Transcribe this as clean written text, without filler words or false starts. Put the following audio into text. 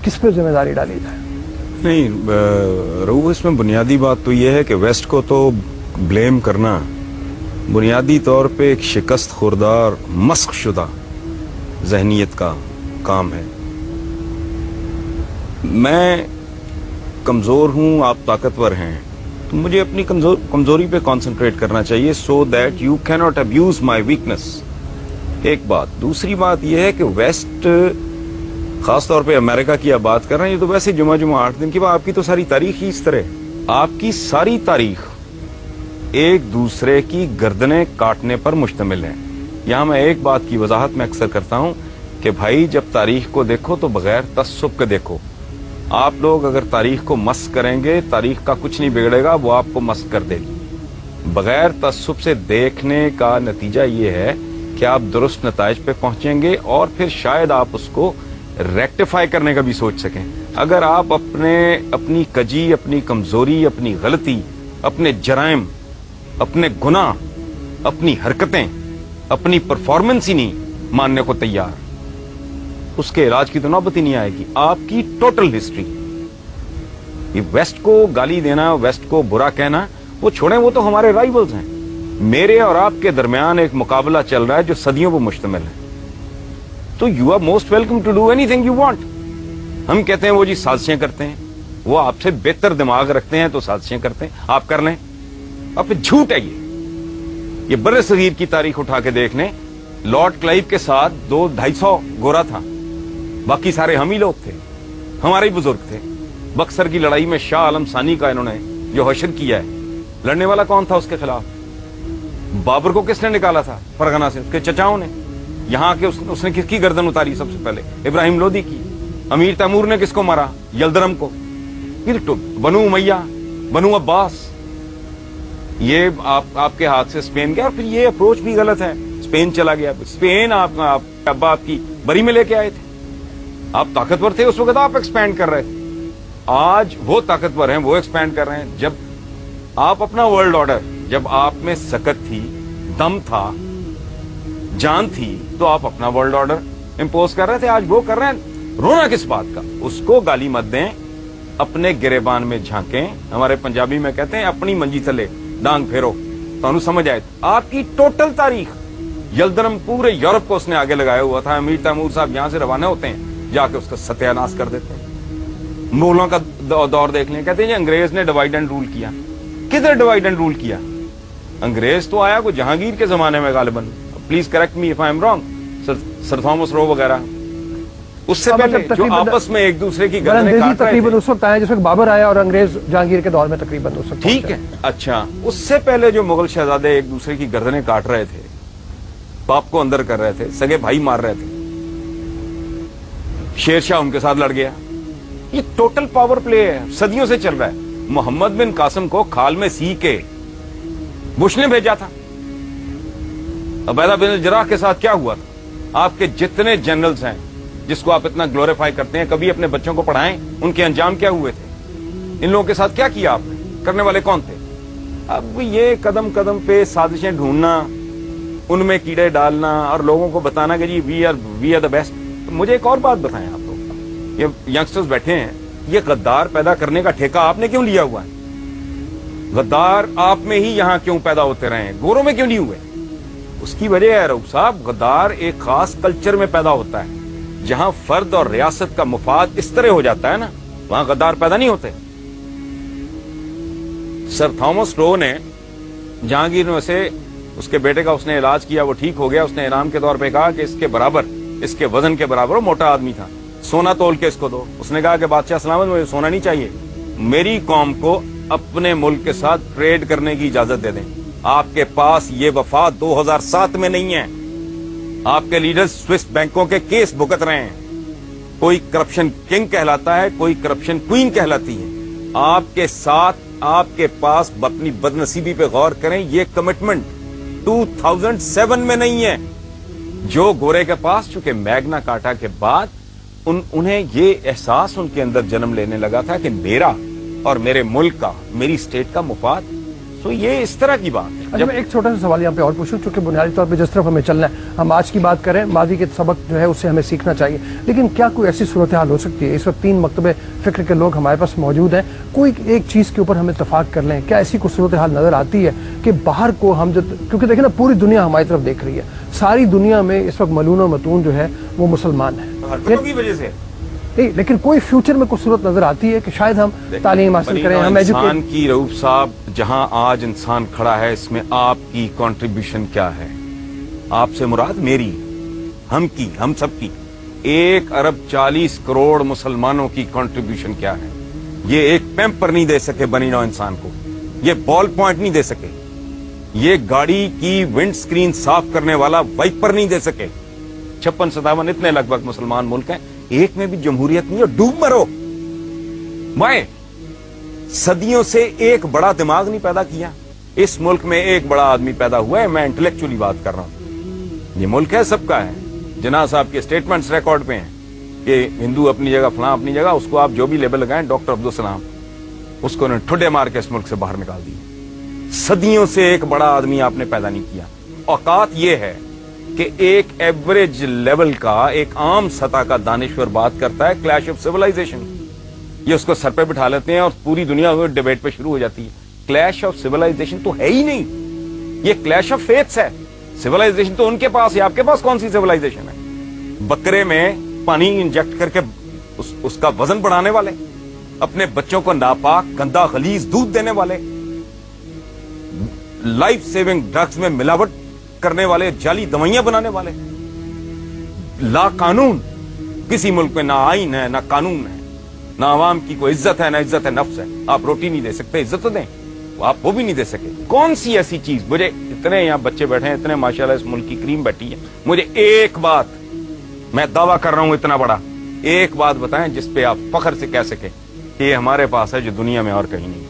किस पे जिम्मेदारी डाली जाए? नहीं रहू, इसमें बुनियादी बात तो यह है कि वेस्ट को तो ब्लेम करना बुनियादी तौर पे एक शिकस्त खुरदार मस्क शुदा जहनीत का काम है। मैं कमजोर हूं, आप ताकतवर हैं, तो मुझे अपनी कमजोरी पे कंसंट्रेट करना चाहिए, so that you can not abuse my weakness. एक बात। दूसरी बात यह है कि वेस्ट, खासतौर पे अमेरिका की आप बात कर रहे हैं, ये तो वैसे जुमा 8 दिन की बात, आपकी तो सारी तारीख ही इस तरह, आपकी सारी तारीख एक दूसरे की गर्दनें काटने पर मुश्तमिल है। यहां मैं एक बात की वजाहत में अक्सर करता हूं कि भाई जब तारीख को देखो तो बगैर तस्सुब के देखो। आप लोग अगर तारीख को मस्क करेंगे, तारीख का कुछ नहीं बिगड़ेगा, वो आपको मस्क कर देगी। बगैर तस्सुब से देखने का नतीजा ये है कि आप दुरुस्त नताइज पे पहुंचेंगे और फिर शायद आप उसको रेक्टिफाई करने का भी सोच सकें। अगर आप अपनी कजी, अपनी कमजोरी, अपनी गलती, अपने जराइम, अपने गुनाह, अपनी हरकतें, अपनी परफॉर्मेंस ही नहीं मानने को तैयार, उसके इलाज की तो नौबत ही नहीं आएगी। आपकी टोटल हिस्ट्री, ये वेस्ट को गाली देना, वेस्ट को बुरा कहना, वो छोड़ें, वो तो हमारे राइवल्स हैं। मेरे और आपके दरमियान एक मुकाबला चल रहा है जो सदियों पर मुश्तमिल है। तो you are most welcome to do anything you want. हम कहते हैं वो जी साजिशें करते हैं, वो आपसे बेहतर दिमाग रखते हैं तो साजिशें करते हैं, आप कर लें। अब झूठ है ये बर्रे सगीर की तारीख उठा के देख लें, लॉर्ड क्लाइव के साथ 200-250 गोरा था, बाकी सारे हम ही लोग थे, हमारे ही बुजुर्ग थे। बक्सर की लड़ाई में शाह आलम सानी का इन्होंने जो हशर किया है, लड़ने वाला कौन था उसके खिलाफ? बाबर को किसने निकाला था फरगना से? उसके चचाओं ने। यहां के उसने किसकी गर्दन उतारी सबसे पहले? इब्राहिम लोदी की। अमीर तैमूर ने किसको मारा? यलदरम को। फिर तो बनु उमैया, बनु अब्बास, ये आपके हाथ से स्पेन गया। और फिर ये अप्रोच भी गलत है, स्पेन चला गया। स्पेन अब्बा आपकी बरी में लेके आए थे, आप ताकतवर थे उस वक्त, आप एक्सपैंड कर रहे थे। आज वो ताकतवर हैं, वो एक्सपैंड कर रहे हैं। जब आप अपना वर्ल्ड ऑर्डर, जब आप में सकत थी, दम था, जान थी, तो आप अपना वर्ल्ड ऑर्डर इंपोज कर रहे थे। आज वो कर रहे हैं। रोना किस बात का? उसको गाली मत दें, अपने गिरेबान में झांकें। हमारे पंजाबी में कहते हैं अपनी मंजी थले डांग फेरो, तो समझ आए। आपकी टोटल तारीख, यलदरम पूरे यूरोप को उसने आगे लगाया हुआ था। अमीर तैमूर साहब यहां से रवाना होते हैं, जाके उसका सत्यानाश कर देते हैं। मुगलों का दौर देख लें, कहते हैं जी अंग्रेज ने डिवाइड एंड रूल किया। किधर डिवाइड एंड रूल किया? अंग्रेज तो आया को जहांगीर के जमाने में गालिबन, please correct me if I am wrong, sir Thomas Roe वगैरह। उससे पहले जो आपस में एक दूसरे की गर्दनें काट रहे थे, उस वक्त आया जिस वक्त बाबर आया, और अंग्रेज जहांगीर के दौर में तकरीबन उस वक्त। ठीक है, अच्छा, उससे पहले जो मुगल शहजादे एक दूसरे की गर्दनें काट रहे थे, बाप को अंदर कर रहे थे, सगे भाई मार रहे थे, शेरशाह उनके साथ लड़ गया। ये टोटल पावर प्ले है, सदियों से चल रहा है। मोहम्मद बिन कासिम को खाल में सी के बुश ने भेजा था। उबैदा बिन जराह के साथ क्या हुआ था? आपके जितने जनरल्स हैं जिसको आप इतना ग्लोरीफाई करते हैं, कभी अपने बच्चों को पढ़ाएं, उनके अंजाम क्या हुए थे? इन लोगों के साथ क्या किया आपने? करने वाले कौन थे? अब ये कदम कदम पे साजिशें ढूंढना, उनमें कीड़े डालना और लोगों को बताना कि जी वी आर द बेस्ट। तो मुझे एक और बात बताएं आप लोग, ये यंगस्टर्स बैठे हैं, ये गद्दार पैदा करने का ठेका आपने क्यों लिया हुआ है? गद्दार आप में ही यहां क्यों पैदा होते रहे हैं, गोरों में क्यों नहीं हुए? उसकी वजह है रऊफ साहब, गद्दार एक खास कल्चर में पैदा होता है, जहां फर्द और रियासत का मुफाद इस तरह हो जाता है ना, वहां गद्दार पैदा नहीं होते। सर थॉमस रो ने जहांगीर में से उसके बेटे का उसने इलाज किया, वो ठीक हो गया। उसने इनाम के तौर पे कहा कि इसके बराबर, इसके वजन के बराबर, वो मोटा आदमी था, सोना तोल के इसको दो। उसने कहा कि बादशाह सलामत, मुझे सोना नहीं चाहिए, मेरी कौम को अपने मुल्क के साथ ट्रेड करने की इजाजत दे दें। आपके पास ये वफा 2007 में नहीं है। आपके लीडर्स स्विस बैंकों के केस भुगत रहे हैं। कोई करप्शन किंग कहलाता है, कोई करप्शन क्वीन कहलाती है। आपके साथ, आपके पास अपनी बदनसीबी पे गौर करें, ये कमिटमेंट 2007 में नहीं है। जो गोरे के पास, चूंकि मैग्ना कार्टा के बाद उन्हें ये एहसास उनके अंदर जन्म लेने लगा था कि मेरा और मेरे मुल्क का, मेरी स्टेट का मुफाद तो ये इस तरह की बात है। अच्छा, मैं एक छोटा सा सवाल यहाँ पे और पूछूं, चूंकि बुनियादी तौर पे जिस तरफ हमें चलना है, हम आज की बात करें, मादी के सबक जो है उससे हमें सीखना चाहिए, लेकिन क्या कोई ऐसी सूरत हाल हो सकती है, इस वक्त 3 मकतबे फिक्र के लोग हमारे पास मौजूद हैं, कोई एक चीज़ के ऊपर हम इत्तफाक कर लें, क्या ऐसी कोई सूरत हाल नज़र आती है कि बाहर को हम जब, क्योंकि देखिए ना पूरी दुनिया हमारी तरफ देख रही है, सारी दुनिया में इस वक्त मलून और मतून जो है वो मुसलमान है, हरकतों की वजह से नहीं, लेकिन कोई फ्यूचर में कुछ सूरत नजर आती है कि शायद हम तालीम हासिल करें, हम इंसान की रऊफ साहब, जहां आज इंसान खड़ा है इसमें आपकी कंट्रीब्यूशन क्या है? आपसे मुराद मेरी, हम की, हम सब की 1 अरब 40 करोड़ मुसलमानों की कंट्रीब्यूशन क्या है? ये एक पैम्पर नहीं दे सके बनी नौ इंसान को, ये बॉल पॉइंट नहीं दे सके, ये गाड़ी की विंड स्क्रीन साफ करने वाला वाइपर नहीं दे सके। 56-57 इतने लगभग मुसलमान मुल्क हैं, एक में भी जमहूरियत नहीं है, डूब मरो। मैं सदियों से एक बड़ा दिमाग नहीं पैदा किया, इस मुल्क में एक बड़ा आदमी पैदा हुआ है, मैं इंटेलेक्चुअली बात कर रहा हूं। ये मुल्क है सबका है, जिन्ना साहब के स्टेटमेंट्स रिकॉर्ड पे हैं कि हिंदू अपनी जगह, फलां अपनी जगह, उसको आप जो भी लेबल लगाएं, डॉक्टर अब्दुल सलाम, उसको ने ठुड्डे मार के इस मुल्क से बाहर निकाल दिया। सदियों से एक बड़ा आदमी आपने पैदा नहीं किया। औकात ये है कि एक एवरेज लेवल का, एक आम सतह का दानिश्वर बात करता है क्लैश ऑफ सिविलाइजेशन, ये उसको सर पे बिठा लेते हैं और पूरी दुनिया में डिबेट पे शुरू हो जाती है। क्लैश ऑफ सिविलाइजेशन तो है ही नहीं, ये क्लैश ऑफ फेथ्स है। सिविलाइजेशन तो उनके पास है, आपके पास कौन सी सिविलाइजेशन है? बकरे में पानी इंजेक्ट करके उसका वजन बढ़ाने वाले, अपने बच्चों को नापाक गंदा खलीज दूध देने वाले, लाइफ सेविंग ड्रग्स में मिलावट करने वाले, जाली दवाइयां बनाने वाले, ला कानून, किसी मुल्क में ना आईन है ना कानून है, ना आवाम की कोई इज्जत है ना इज्जत है नफ्स है। आप रोटी नहीं दे सकते, इज्जत तो दें, आप वो भी नहीं दे सके। कौन सी ऐसी चीज, मुझे इतने यहाँ बच्चे बैठे हैं, इतने माशाल्लाह इस मुल्क की क्रीम बैठी है, मुझे एक बात, मैं दावा कर रहा हूं इतना बड़ा, एक बात बताएं जिस पे आप फख्र से कह सके कि ये हमारे पास है जो दुनिया में और कहीं नहीं।